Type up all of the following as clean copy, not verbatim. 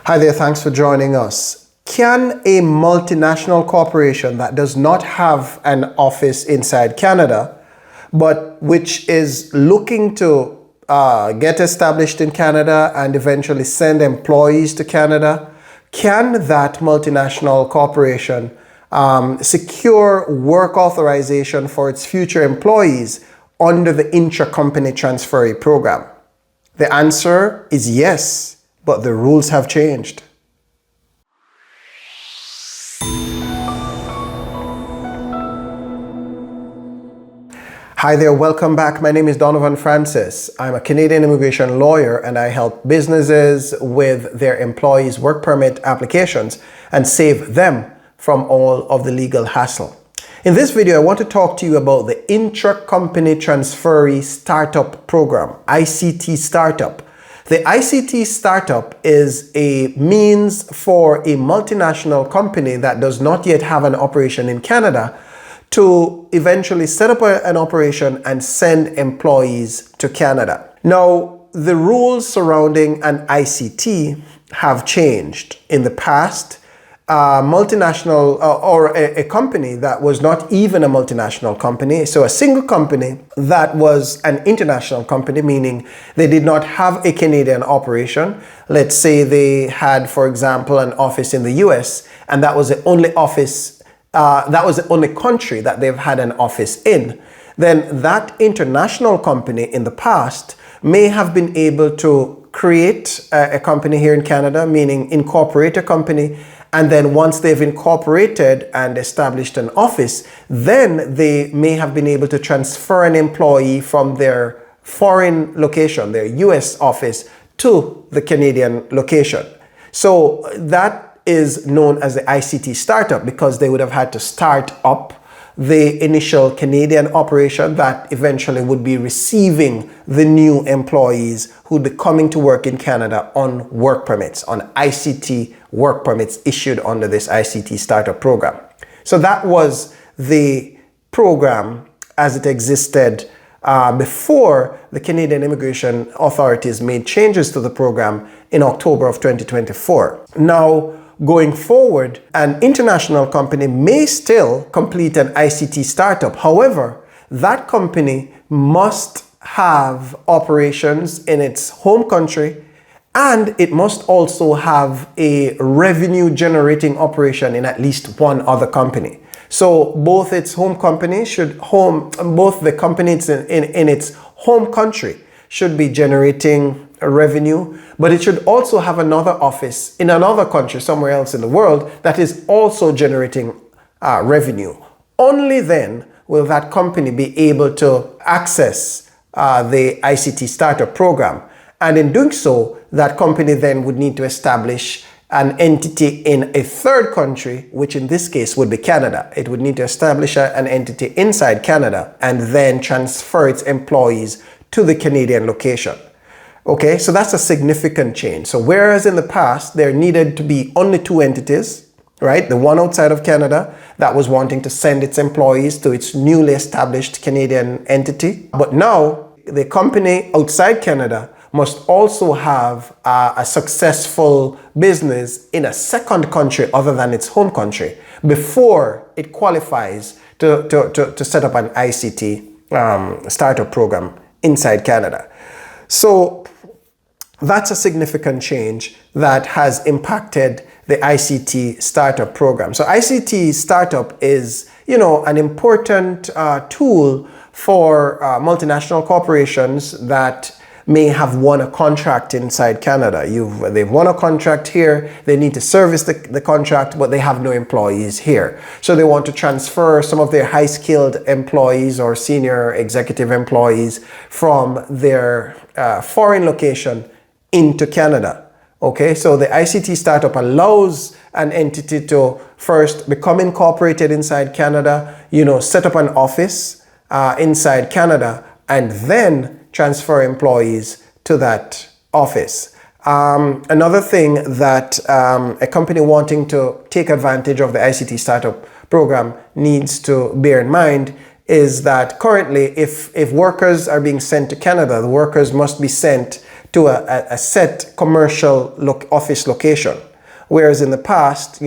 Hi there, thanks for joining us. Can a multinational corporation that does not have an office inside Canada, but which is looking to get established in Canada and eventually send employees to Canada, can that multinational corporation secure work authorization for its future employees under the Intra-Company Transferee Program? The answer is yes. But the rules have changed. Hi there, welcome back. My name is Donovan Francis. I'm a Canadian immigration lawyer and I help businesses with their employees' work permit applications and save them from all of the legal hassle. In this video, I want to talk to you about the Intra-Company Transferee Startup Program, ICT Startup. The ICT Startup is a means for a multinational company that does not yet have an operation in Canada to eventually set up an operation and send employees to Canada. Now, the rules surrounding an ICT have changed. In the past, multinational or a company that was not even a multinational company, so a single company that was an international company, meaning they did not have a Canadian operation. Let's say they had, for example, an office in the US, and that was the only office, that was the only country that they've had an office in. Then that international company in the past may have been able to create a company here in Canada, meaning incorporate a company. And then once they've incorporated and established an office, then they may have been able to transfer an employee from their foreign location, their US office, to the Canadian location. So that is known as the ICT startup because they would have had to start up the initial Canadian operation that eventually would be receiving the new employees who would be coming to work in Canada on work permits, on ICT work permits issued under this ICT Startup Program. So that was the program as it existed before the Canadian immigration authorities made changes to the program in October of 2024. Now, going forward, an international company may still complete an ICT startup. However, that company must have operations in its home country and it must also have a revenue generating operation in at least one other company. So both its home company both the companies in its home country should be generating revenue, but it should also have another office in another country somewhere else in the world that is also generating revenue. Only then will that company be able to access the ICT Startup Program. And in doing so, that company then would need to establish an entity in a third country, which in this case would be Canada. It would need to establish an entity inside Canada and then transfer its employees to the Canadian location. Okay, so that's a significant change. So whereas in the past, there needed to be only two entities, right? The one outside of Canada that was wanting to send its employees to its newly established Canadian entity. But now the company outside Canada must also have a successful business in a second country other than its home country before it qualifies to set up an ICT startup program inside Canada. So that's a significant change that has impacted the ICT Startup Program. So ICT Startup is, an important tool for multinational corporations that may have won a contract inside Canada. They've won a contract here, they need to service the contract, but they have no employees here. So they want to transfer some of their high-skilled employees or senior executive employees from their foreign location into Canada. Okay, so the ICT Startup allows an entity to first become incorporated inside Canada, set up an office inside Canada, and then transfer employees to that office. Another thing that a company wanting to take advantage of the ICT Startup Program needs to bear in mind is that currently if workers are being sent to Canada, the workers must be sent to a set commercial office location. Whereas in the past,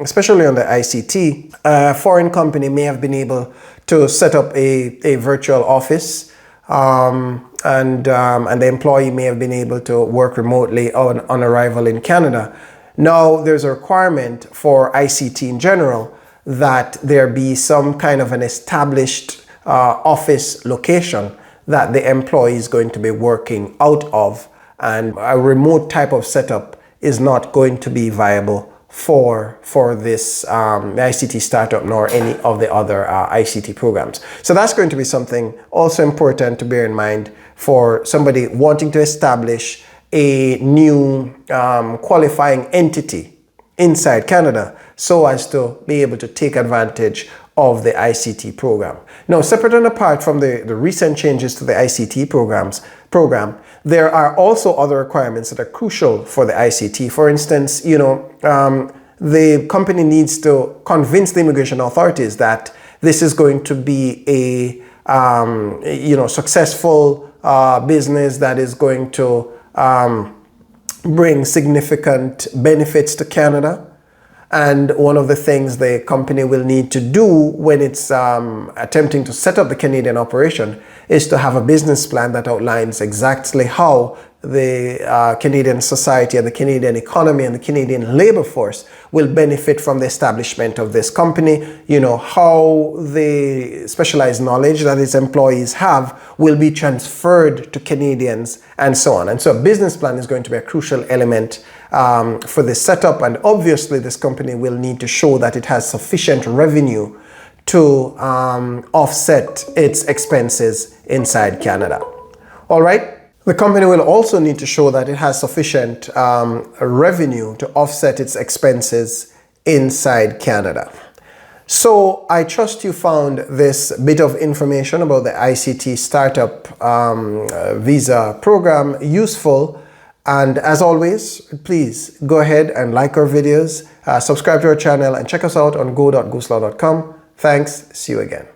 especially on the ICT, a foreign company may have been able to set up a virtual office, and the employee may have been able to work remotely on arrival in Canada. Now there's a requirement for ICT in general that there be some kind of an established office location that the employee is going to be working out of, and a remote type of setup is not going to be viable for this ICT startup nor any of the other ICT programs. So that's going to be something also important to bear in mind for somebody wanting to establish a new qualifying entity inside Canada so as to be able to take advantage of the ICT program. Now, separate and apart from the recent changes to the ICT program, there are also other requirements that are crucial for the ICT. For instance, the company needs to convince the immigration authorities that this is going to be a successful business that is going to bring significant benefits to Canada. And one of the things the company will need to do when it's attempting to set up the Canadian operation is to have a business plan that outlines exactly how the Canadian society and the Canadian economy and the Canadian labor force will benefit from the establishment of this company, how the specialized knowledge that its employees have will be transferred to Canadians, and so on. And so a business plan is going to be a crucial element for this setup, and obviously this company will need to show that it has sufficient revenue to offset its expenses inside Canada. All right. The company will also need to show that it has sufficient revenue to offset its expenses inside Canada. So I trust you found this bit of information about the ICT Startup Visa Program useful. And as always, please go ahead and like our videos, subscribe to our channel, and check us out on go.gooselaw.com. Thanks. See you again.